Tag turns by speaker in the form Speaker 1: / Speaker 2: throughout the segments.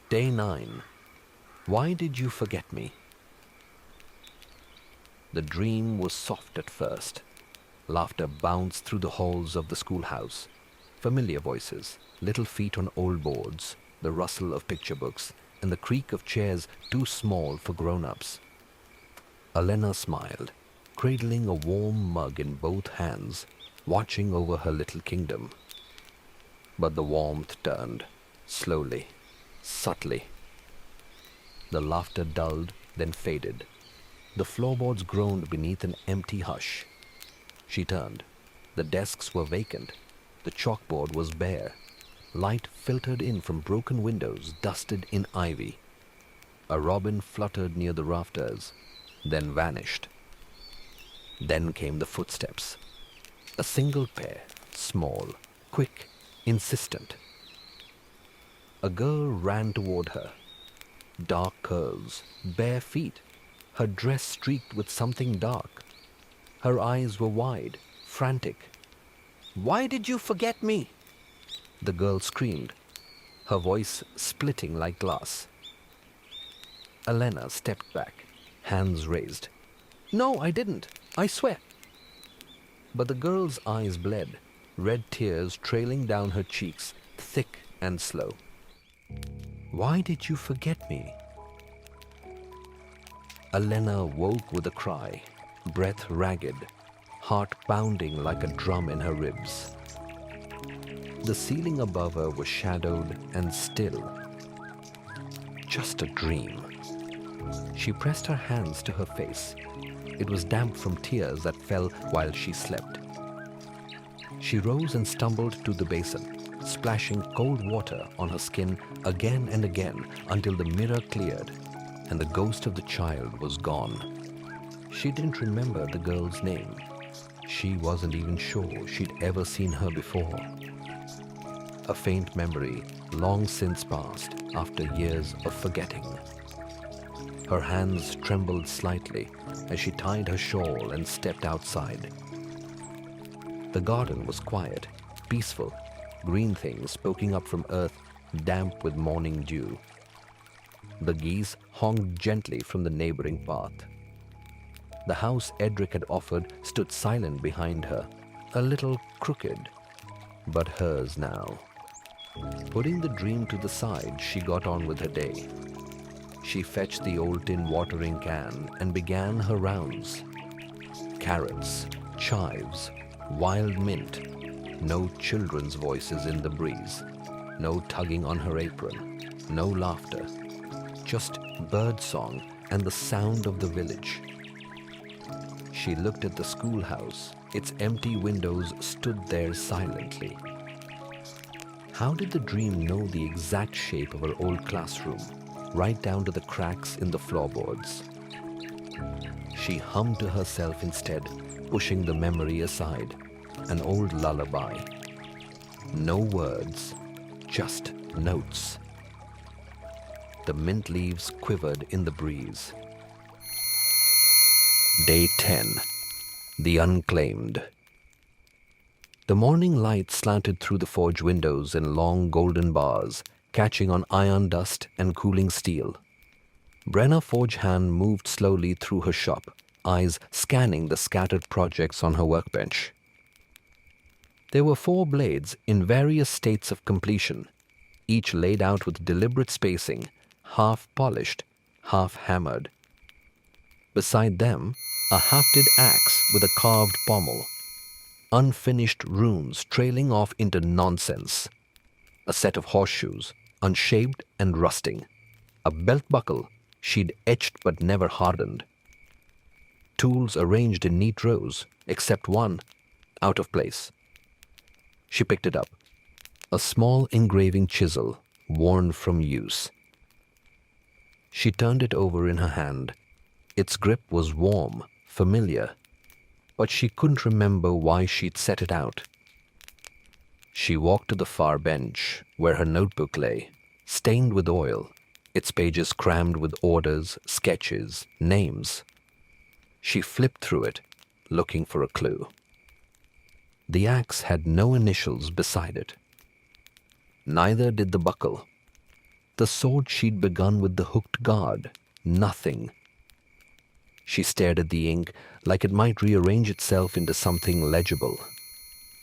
Speaker 1: Day 9. Why did you forget me? The dream was soft at first. Laughter bounced through the halls of the schoolhouse. Familiar voices, little feet on old boards, the rustle of picture books, and the creak of chairs too small for grown-ups. Elena smiled, cradling a warm mug in both hands, watching over her little kingdom. But the warmth turned, slowly, subtly. The laughter dulled, then faded. The floorboards groaned beneath an empty hush. She turned. The desks were vacant. The chalkboard was bare. Light filtered in from broken windows dusted in ivy. A robin fluttered near the rafters, then vanished. Then came the footsteps. A single pair, small, quick, insistent. A girl ran toward her. Dark curls, bare feet, her dress streaked with something dark. Her eyes were wide, frantic. "Why did you forget me?" the girl screamed, her voice splitting like glass. Elena stepped back, hands raised. "No, I didn't. I swear." But the girl's eyes bled, red tears trailing down her cheeks, thick and slow. "Why did you forget me?" Elena woke with a cry, breath ragged, heart pounding like a drum in her ribs. The ceiling above her was shadowed and still. Just a dream. She pressed her hands to her face. It was damp from tears that fell while she slept. She rose and stumbled to the basin, splashing cold water on her skin again and again until the mirror cleared and the ghost of the child was gone. She didn't remember the girl's name. She wasn't even sure she'd ever seen her before. A faint memory long since passed after years of forgetting. Her hands trembled slightly as she tied her shawl and stepped outside. The garden was quiet, peaceful, green things poking up from earth damp with morning dew. The geese honked gently from the neighboring path. The house Edric had offered stood silent behind her, a little crooked, but hers now. Putting the dream to the side, she got on with her day. She fetched the old tin watering can and began her rounds. Carrots, chives, wild mint, no children's voices in the breeze, no tugging on her apron, no laughter, just bird song and the sound of the village. She looked at the schoolhouse. Its empty windows stood there silently. How did the dream know the exact shape of her old classroom, right down to the cracks in the floorboards? She hummed to herself instead, pushing the memory aside, an old lullaby. No words, just notes. The mint leaves quivered in the breeze. Day 10. The Unclaimed. The morning light slanted through the forge windows in long golden bars, catching on iron dust and cooling steel. Brenna Forge Hand moved slowly through her shop, eyes scanning the scattered projects on her workbench. There were 4 blades in various states of completion, each laid out with deliberate spacing, half polished, half hammered. Beside them, a hafted axe with a carved pommel. Unfinished runes trailing off into nonsense. A set of horseshoes, unshaped and rusting. A belt buckle she'd etched but never hardened. Tools arranged in neat rows, except one, out of place. She picked it up. A small engraving chisel, worn from use. She turned it over in her hand. Its grip was warm, familiar, but she couldn't remember why she'd set it out. She walked to the far bench where her notebook lay, stained with oil, its pages crammed with orders, sketches, names. She flipped through it, looking for a clue. The axe had no initials beside it. Neither did the buckle. The sword she'd begun with the hooked guard. Nothing. She stared at the ink like it might rearrange itself into something legible.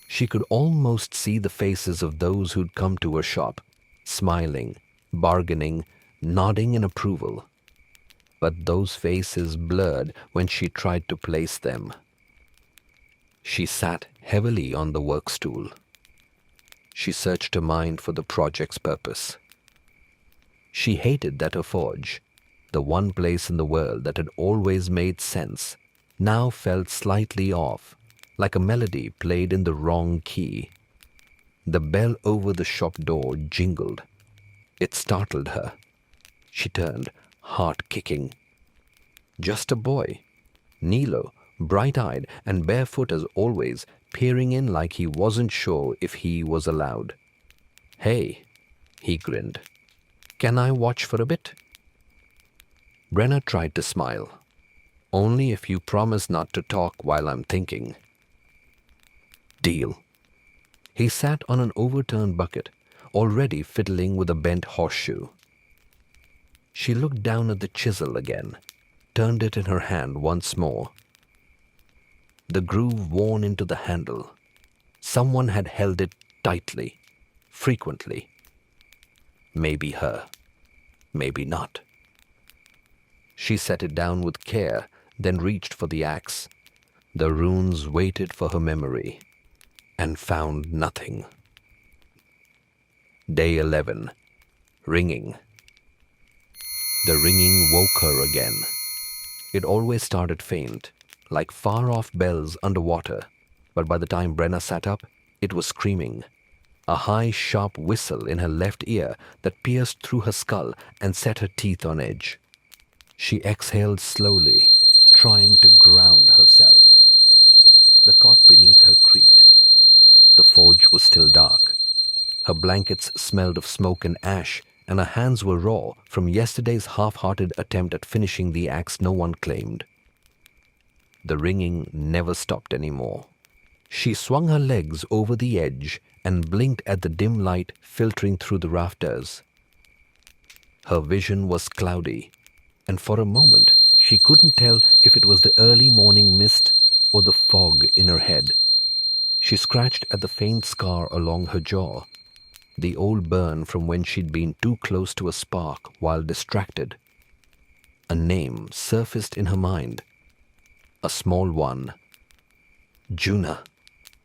Speaker 1: She could almost see the faces of those who'd come to her shop, smiling, bargaining, nodding in approval. But those faces blurred when she tried to place them. She sat heavily on the work stool. She searched her mind for the project's purpose. She hated that her forge, the one place in the world that had always made sense, now felt slightly off, like a melody played in the wrong key. The bell over the shop door jingled. It startled her. She turned, heart kicking. Just a boy, Nilo, bright-eyed and barefoot as always, peering in like he wasn't sure if he was allowed. "Hey," he grinned. "Can I watch for a bit?" Brenner tried to smile. "Only if you promise not to talk while I'm thinking." "Deal." He sat on an overturned bucket, already fiddling with a bent horseshoe. She looked down at the chisel again, turned it in her hand once more. The groove worn into the handle. Someone had held it tightly, frequently. Maybe her, maybe not. She set it down with care, then reached for the axe. The runes waited for her memory, and found nothing. Day 11. Ringing. The ringing woke her again. It always started faint, like far-off bells underwater, but by the time Brenna sat up, it was screaming. A high, sharp whistle in her left ear that pierced through her skull and set her teeth on edge. She exhaled slowly, trying to ground herself. The cot beneath her creaked. The forge was still dark. Her blankets smelled of smoke and ash, and her hands were raw from yesterday's half-hearted attempt at finishing the axe no one claimed. The ringing never stopped anymore. She swung her legs over the edge and blinked at the dim light filtering through the rafters. Her vision was cloudy, and for a moment she couldn't tell if it was the early morning mist or the fog in her head. She scratched at the faint scar along her jaw, the old burn from when she'd been too close to a spark while distracted. A name surfaced in her mind. A small one. "Juna,"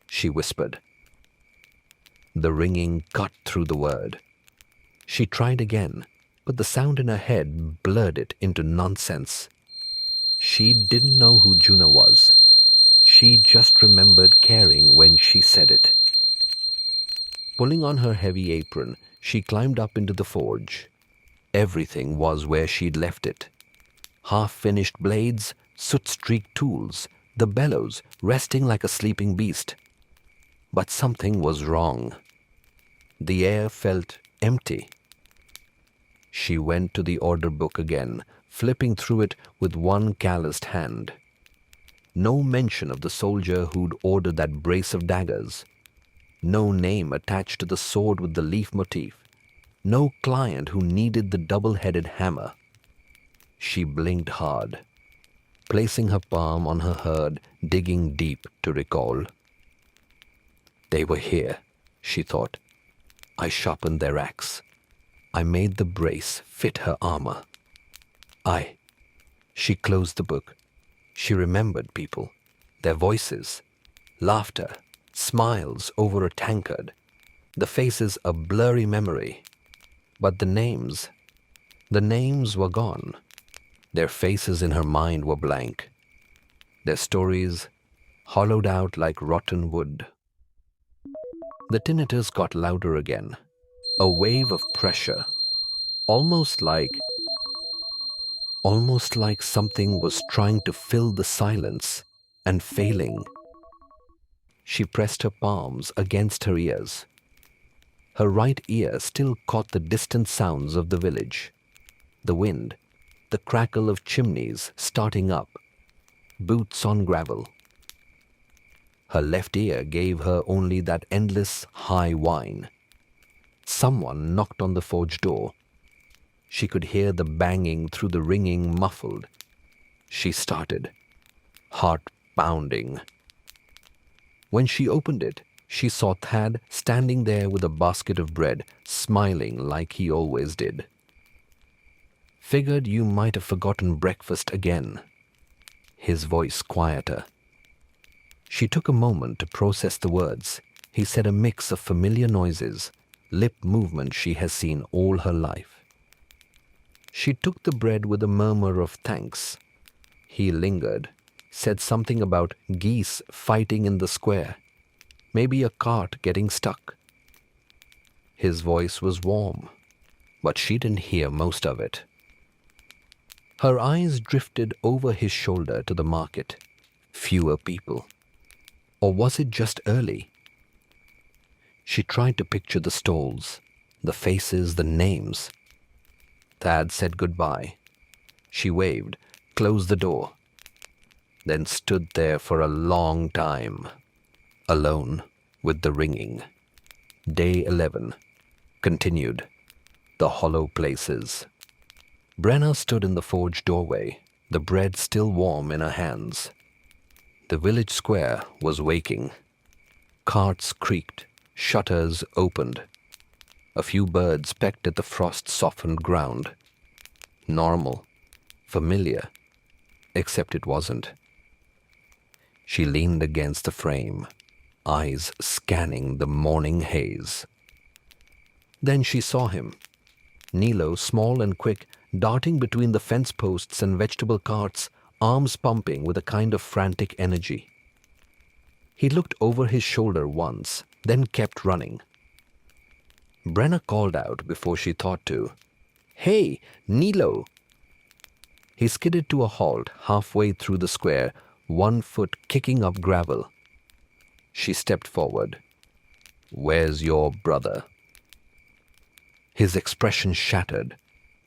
Speaker 1: she whispered. The ringing cut through the word. She tried again, but the sound in her head blurred it into nonsense. She didn't know who Juna was. She just remembered caring when she said it. Pulling on her heavy apron, she climbed up into the forge. Everything was where she'd left it. Half-finished blades, soot-streaked tools, the bellows resting like a sleeping beast. But something was wrong. The air felt empty. She went to the order book again, flipping through it with one calloused hand. No mention of the soldier who'd ordered that brace of daggers. No name attached to the sword with the leaf motif. No client who needed the double-headed hammer. She blinked hard, placing her palm on her herd, digging deep to recall. They were here, she thought. I sharpened their axe. I made the brace fit her armor. She closed the book. She remembered people, their voices, laughter, smiles over a tankard, the faces a blurry memory. But the names were gone. Their faces in her mind were blank. Their stories hollowed out like rotten wood. The tinnitus got louder again, a wave of pressure, almost like something was trying to fill the silence and failing. She pressed her palms against her ears. Her right ear still caught the distant sounds of the village, the wind, the crackle of chimneys starting up, boots on gravel. Her left ear gave her only that endless high whine. Someone knocked on the forge door. She could hear the banging through the ringing muffled. She started, heart pounding. When she opened it, she saw Thad standing there with a basket of bread, smiling like he always did. "Figured you might have forgotten breakfast again." His voice quieter. She took a moment to process the words. He said a mix of familiar noises, lip movements she has seen all her life. She took the bread with a murmur of thanks. He lingered, said something about geese fighting in the square, maybe a cart getting stuck. His voice was warm, but she didn't hear most of it. Her eyes drifted over his shoulder to the market. Fewer people. Or was it just early? She tried to picture the stalls, the faces, the names. Thad said goodbye. She waved, closed the door, then stood there for a long time, alone with the ringing. Day 11 continued. The hollow places. Brenna stood in the forge doorway, the bread still warm in her hands. The village square was waking. Carts creaked, shutters opened. A few birds pecked at the frost-softened ground. Normal, familiar, except it wasn't. She leaned against the frame, eyes scanning the morning haze. Then she saw him. Nilo, small and quick, darting between the fence posts and vegetable carts, arms pumping with a kind of frantic energy. He looked over his shoulder once, then kept running. Brenna called out before she thought to. "Hey, Nilo!" He skidded to a halt halfway through the square, one foot kicking up gravel. She stepped forward. "Where's your brother?" His expression shattered,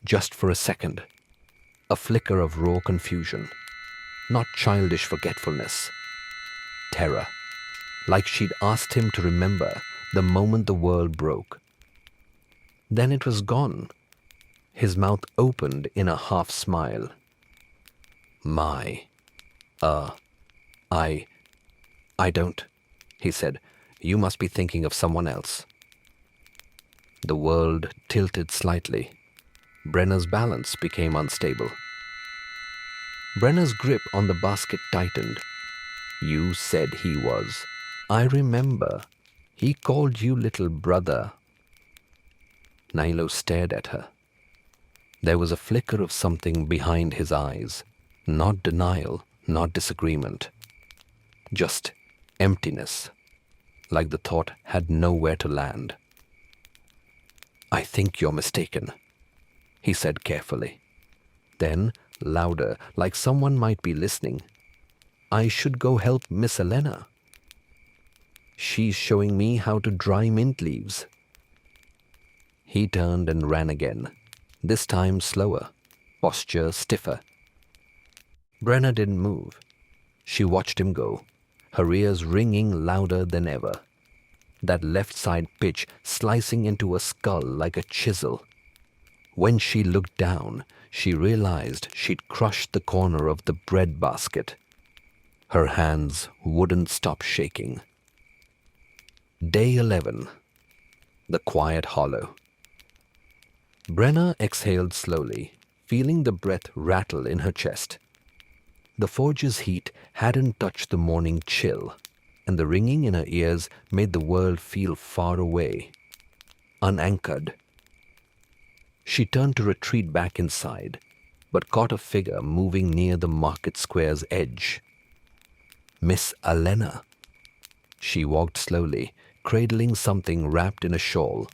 Speaker 1: just for a second. A flicker of raw confusion. Not childish forgetfulness. Terror. Like she'd asked him to remember the moment the world broke. Then it was gone. His mouth opened in a half smile. "My, I don't," he said. "You must be thinking of someone else." The world tilted slightly. Brenna's balance became unstable. Brenna's grip on the basket tightened. "You said he was. I remember. He called you little brother." Nilo stared at her. There was a flicker of something behind his eyes. Not denial, not disagreement. Just emptiness, like the thought had nowhere to land. "I think you're mistaken," he said carefully. Then, louder, like someone might be listening, "I should go help Miss Elena. She's showing me how to dry mint leaves." He turned and ran again, this time slower, posture stiffer. Brenna didn't move. She watched him go, her ears ringing louder than ever. That left side pitch slicing into a skull like a chisel. When she looked down, she realized she'd crushed the corner of the bread basket. Her hands wouldn't stop shaking. Day 11. The quiet hollow. Brenna exhaled slowly, feeling the breath rattle in her chest. The forge's heat hadn't touched the morning chill, and the ringing in her ears made the world feel far away, unanchored. She turned to retreat back inside, but caught a figure moving near the market square's edge. Miss Elena. She walked slowly, cradling something wrapped in a shawl.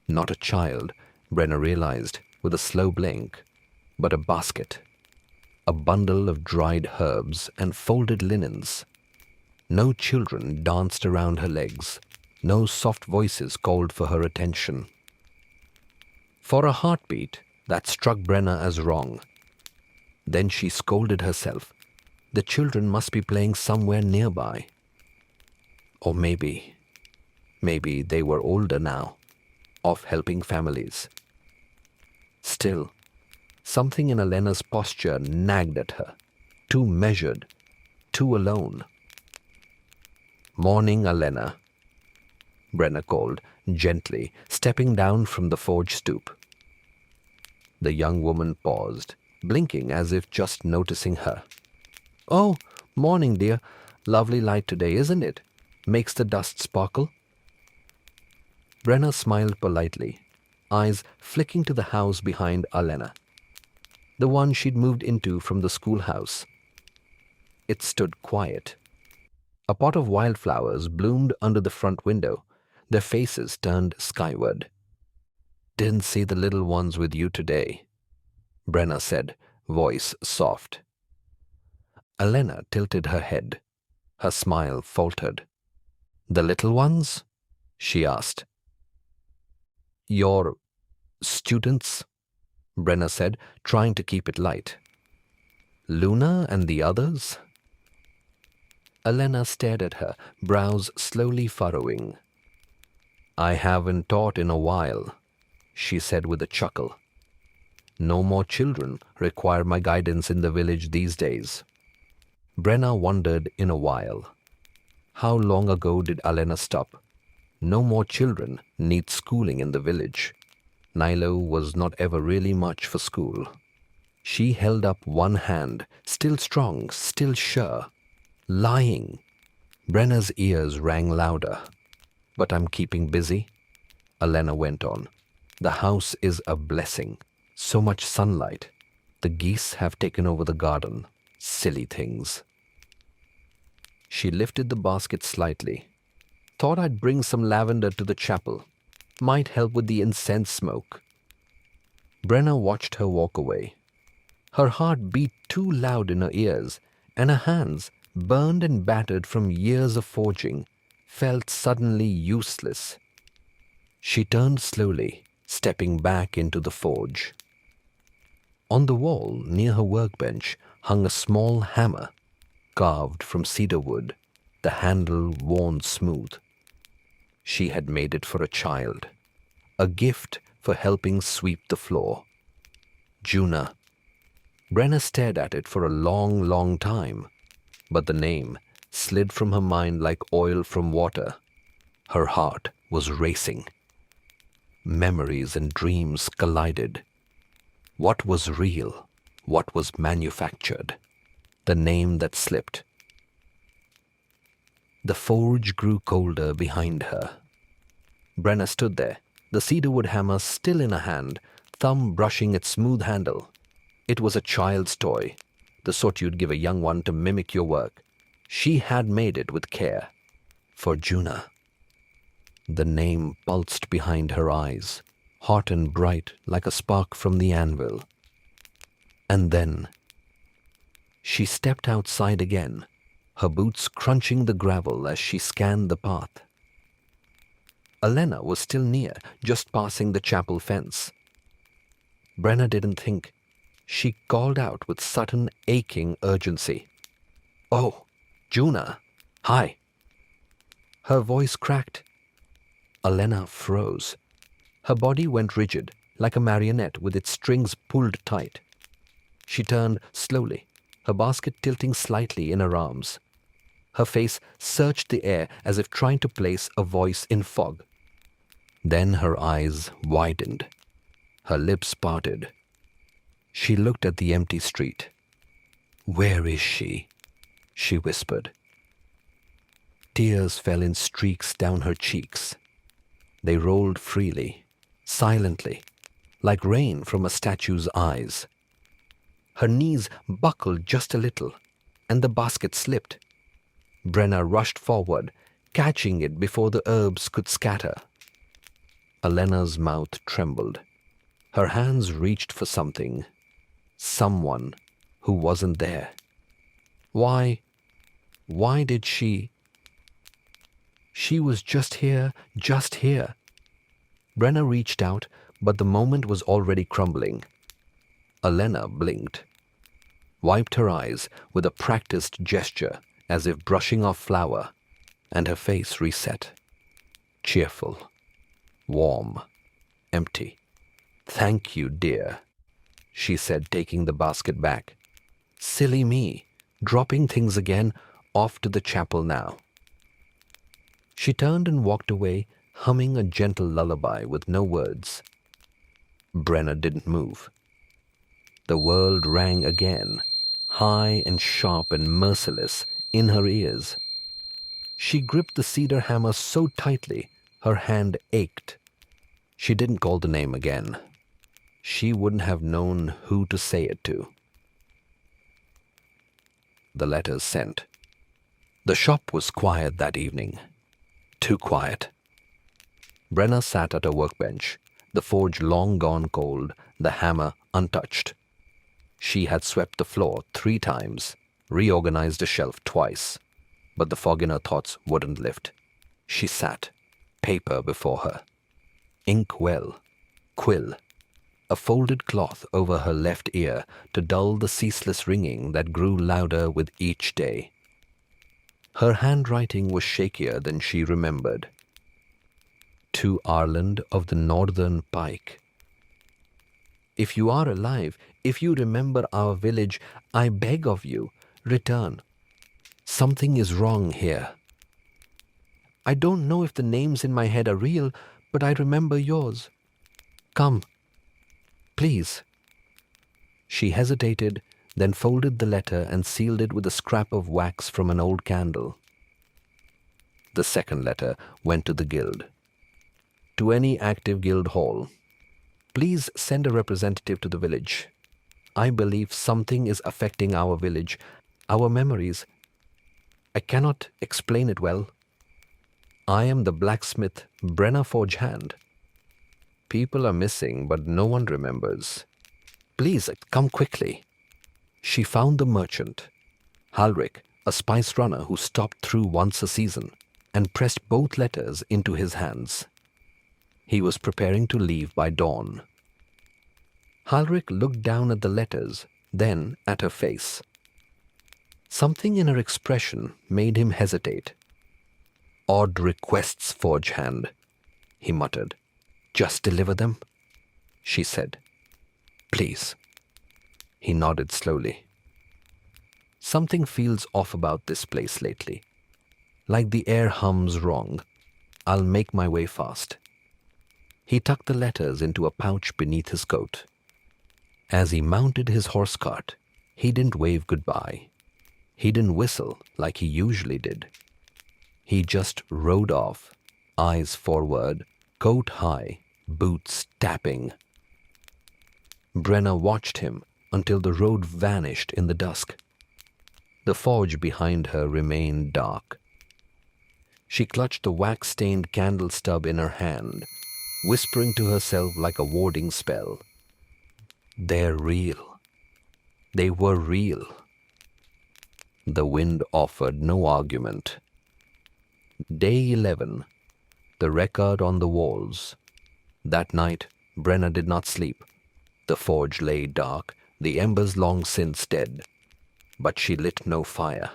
Speaker 1: Not a child, Brenna realized with a slow blink, but a basket. A bundle of dried herbs and folded linens. No children danced around her legs. No soft voices called for her attention. For a heartbeat, that struck Brenna as wrong. Then she scolded herself. The children must be playing somewhere nearby. Or maybe they were older now, off helping families. Still, something in Elena's posture nagged at her. Too measured, too alone. "Morning, Elena," Brenner called, gently, stepping down from the forge stoop. The young woman paused, blinking as if just noticing her. "Oh, morning, dear. Lovely light today, isn't it? Makes the dust sparkle." Brenner smiled politely, eyes flicking to the house behind Elena, the one she'd moved into from the schoolhouse. It stood quiet. A pot of wildflowers bloomed under the front window, their faces turned skyward. "Didn't see the little ones with you today," Brenner said, voice soft. Elena tilted her head. Her smile faltered. "The little ones?" she asked. "Your students?" Brenner said, trying to keep it light. "Luna and the others?" Elena stared at her, brows slowly furrowing. "I haven't taught in a while," she said with a chuckle. "No more children require my guidance in the village these days." Brenner wondered in a while. How long ago did Elena stop? No more children need schooling in the village. Nilo was not ever really much for school. She held up one hand, still strong, still sure. Lying. Brenner's ears rang louder. "But I'm keeping busy," Elena went on. "The house is a blessing. So much sunlight. The geese have taken over the garden. Silly things." She lifted the basket slightly. "Thought I'd bring some lavender to the chapel. Might help with the incense smoke." Brenner watched her walk away. Her heart beat too loud in her ears, and her hands, burned and battered from years of forging, felt suddenly useless. She turned slowly, stepping back into the forge. On the wall near her workbench hung a small hammer, carved from cedar wood, the handle worn smooth. She had made it for a child, a gift for helping sweep the floor. Juna. Brenner stared at it for a long, long time, but the name slid from her mind like oil from water. Her heart was racing. Memories and dreams collided. What was real? What was manufactured? The name that slipped. The forge grew colder behind her. Brenner stood there, the cedarwood hammer still in her hand, thumb brushing its smooth handle. It was a child's toy, the sort you'd give a young one to mimic your work. She had made it with care. For Juna. The name pulsed behind her eyes, hot and bright like a spark from the anvil. And then she stepped outside again, her boots crunching the gravel as she scanned the path. Elena was still near, just passing the chapel fence. Brenner didn't think. She called out with sudden, aching urgency. "Oh, Juna, hi." Her voice cracked. Elena froze. Her body went rigid, like a marionette with its strings pulled tight. She turned slowly, her basket tilting slightly in her arms. Her face searched the air as if trying to place a voice in fog. Then her eyes widened. Her lips parted. She looked at the empty street. "Where is she?" she whispered. Tears fell in streaks down her cheeks. They rolled freely, silently, like rain from a statue's eyes. Her knees buckled just a little, and the basket slipped. Brenner rushed forward, catching it before the herbs could scatter. Elena's mouth trembled. Her hands reached for something. Someone who wasn't there. Why did she? She was just here, just here. Brenner reached out, but the moment was already crumbling. Elena blinked, wiped her eyes with a practiced gesture as if brushing off flour, and her face reset. Cheerful, warm, empty. Thank you, dear, she said, taking the basket back. Silly me, dropping things again, off to the chapel now. She turned and walked away, humming a gentle lullaby with no words. Brenna didn't move. The world rang again, high and sharp and merciless, in her ears. She gripped the cedar hammer so tightly, her hand ached. She didn't call the name again. She wouldn't have known who to say it to. The letters sent. The shop was quiet that evening. Too quiet. Brenna sat at her workbench, the forge long gone cold, the hammer untouched. She had swept the floor 3 times, reorganized a shelf twice, but the fog in her thoughts wouldn't lift. She sat, paper before her, ink well, quill, a folded cloth over her left ear to dull the ceaseless ringing that grew louder with each day. Her handwriting was shakier than she remembered. To Ireland of the Northern Pike. If you are alive, if you remember our village, I beg of you, return. Something is wrong here. I don't know if the names in my head are real, but I remember yours. Come, please. She hesitated, then folded the letter and sealed it with a scrap of wax from an old candle. The second letter went to the guild. To any active guild hall. Please send a representative to the village. I believe something is affecting our village, our memories. I cannot explain it well. I am the blacksmith, Brenna Forge Hand. People are missing, but no one remembers. Please, come quickly. She found the merchant, Halric, a spice runner who stopped through once a season, and pressed both letters into his hands. He was preparing to leave by dawn. Halric looked down at the letters, then at her face. Something in her expression made him hesitate. Odd requests, Forge Hand, he muttered. Just deliver them, she said. Please. He nodded slowly. Something feels off about this place lately. Like the air hums wrong. I'll make my way fast. He tucked the letters into a pouch beneath his coat. As he mounted his horse cart, he didn't wave goodbye. He didn't whistle like he usually did. He just rode off, eyes forward, coat high, boots tapping. Brenna watched him until the road vanished in the dusk. The forge behind her remained dark. She clutched the wax-stained candle stub in her hand, whispering to herself like a warding spell. They're real. They were real. The wind offered no argument. Day 11. The record on the walls. That night, Brenna did not sleep. The forge lay dark, the embers long since dead. But she lit no fire.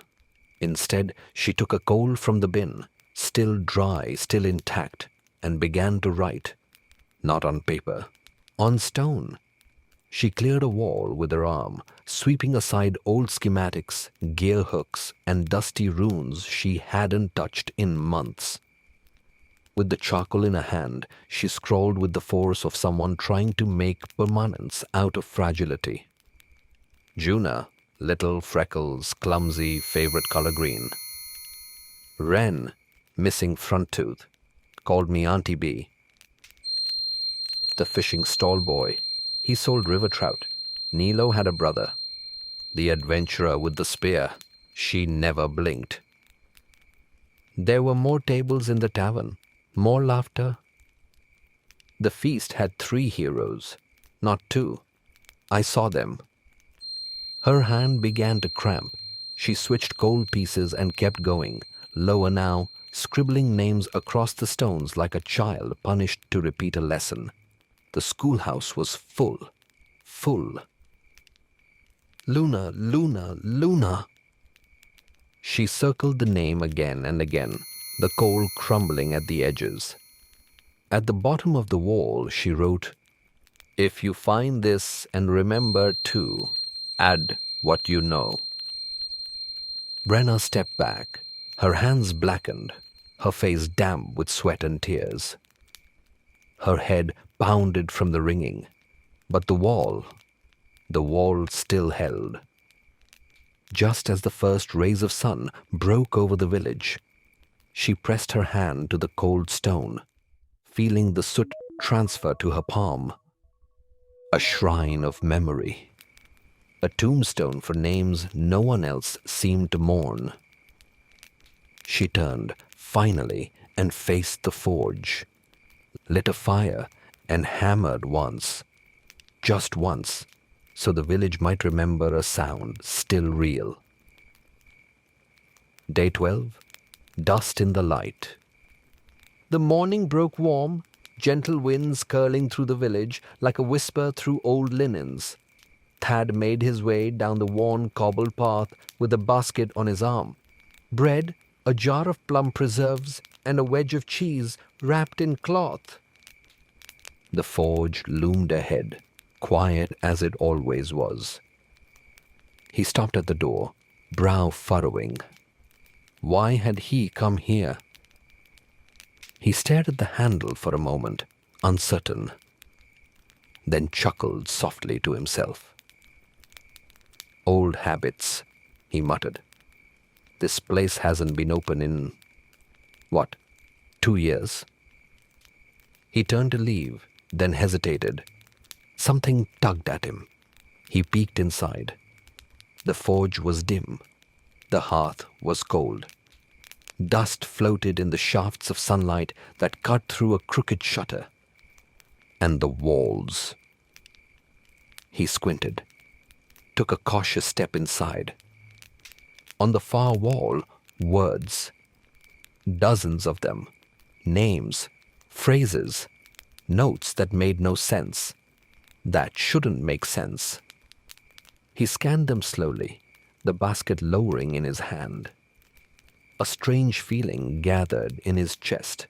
Speaker 1: Instead, she took a coal from the bin, still dry, still intact, and began to write. Not on paper, on stone. She cleared a wall with her arm, sweeping aside old schematics, gear hooks, and dusty runes she hadn't touched in months. With the charcoal in her hand, she scrawled with the force of someone trying to make permanence out of fragility. Juna, little, freckles, clumsy, favorite color green. Ren, missing front tooth, called me Auntie B. The fishing stall boy, he sold river trout. Nilo had a brother. The adventurer with the spear, she never blinked. There were more tables in the tavern, more laughter. The feast had 3 heroes, not 2. I saw them. Her hand began to cramp. She switched gold pieces and kept going, lower now, scribbling names across the stones like a child punished to repeat a lesson. The schoolhouse was full, full. Luna, Luna, Luna. She circled the name again and again, the coal crumbling at the edges. At the bottom of the wall, she wrote, If you find this and remember too, add what you know. Brenna stepped back, her hands blackened, her face damp with sweat and tears. Her head pounded from the ringing, but the wall still held. Just as the first rays of sun broke over the village, she pressed her hand to the cold stone, feeling the soot transfer to her palm. A shrine of memory. A tombstone for names no one else seemed to mourn. She turned, finally, and faced the forge, lit a fire, and hammered once, just once, so the village might remember a sound still real. Day 12. Dust in the light. The morning broke warm, gentle winds curling through the village like a whisper through old linens. Thad made his way down the worn cobbled path with a basket on his arm. Bread, a jar of plum preserves, and a wedge of cheese wrapped in cloth. The forge loomed ahead, quiet as it always was. He stopped at the door, brow furrowing. Why had he come here? He stared at the handle for a moment, uncertain, then chuckled softly to himself. Old habits, he muttered. This place hasn't been open in, 2 years? He turned to leave, then hesitated. Something tugged at him. He peeked inside. The forge was dim. The hearth was cold. Dust floated in the shafts of sunlight that cut through a crooked shutter. And the walls. He squinted, took a cautious step inside. On the far wall, words. Dozens of them. Names, phrases, notes that made no sense, that shouldn't make sense. He scanned them slowly, the basket lowering in his hand. A strange feeling gathered in his chest,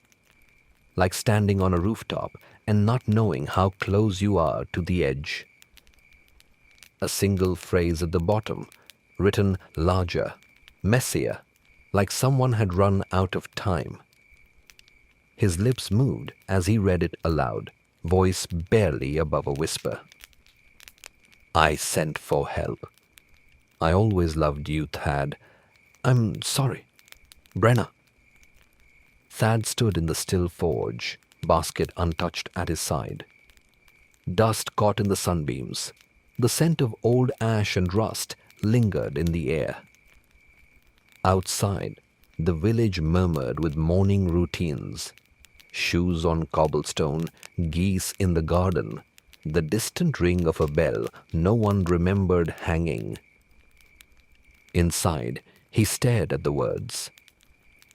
Speaker 1: like standing on a rooftop and not knowing how close you are to the edge. A single phrase at the bottom, written larger, messier, like someone had run out of time. His lips moved as he read it aloud, voice barely above a whisper. I sent for help. I always loved you, Thad. I'm sorry. Brenna. Thad stood in the still forge, basket untouched at his side. Dust caught in the sunbeams. The scent of old ash and rust lingered in the air. Outside, the village murmured with morning routines. Shoes on cobblestone, geese in the garden, the distant ring of a bell no one remembered hanging. Inside, he stared at the words.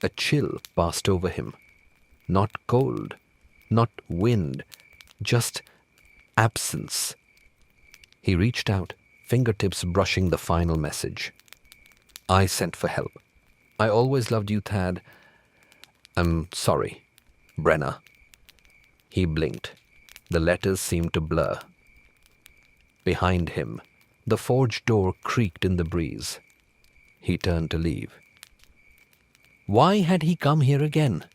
Speaker 1: A chill passed over him. Not cold, not wind, just absence. He reached out, fingertips brushing the final message. I sent for help. I always loved you, Thad. I'm sorry. Brenna. He blinked. The letters seemed to blur. Behind him, the forge door creaked in the breeze. He turned to leave. Why had he come here again?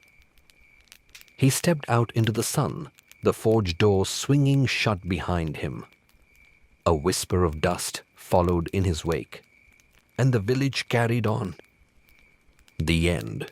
Speaker 1: He stepped out into the sun, the forge door swinging shut behind him. A whisper of dust followed in his wake, and the village carried on. The end.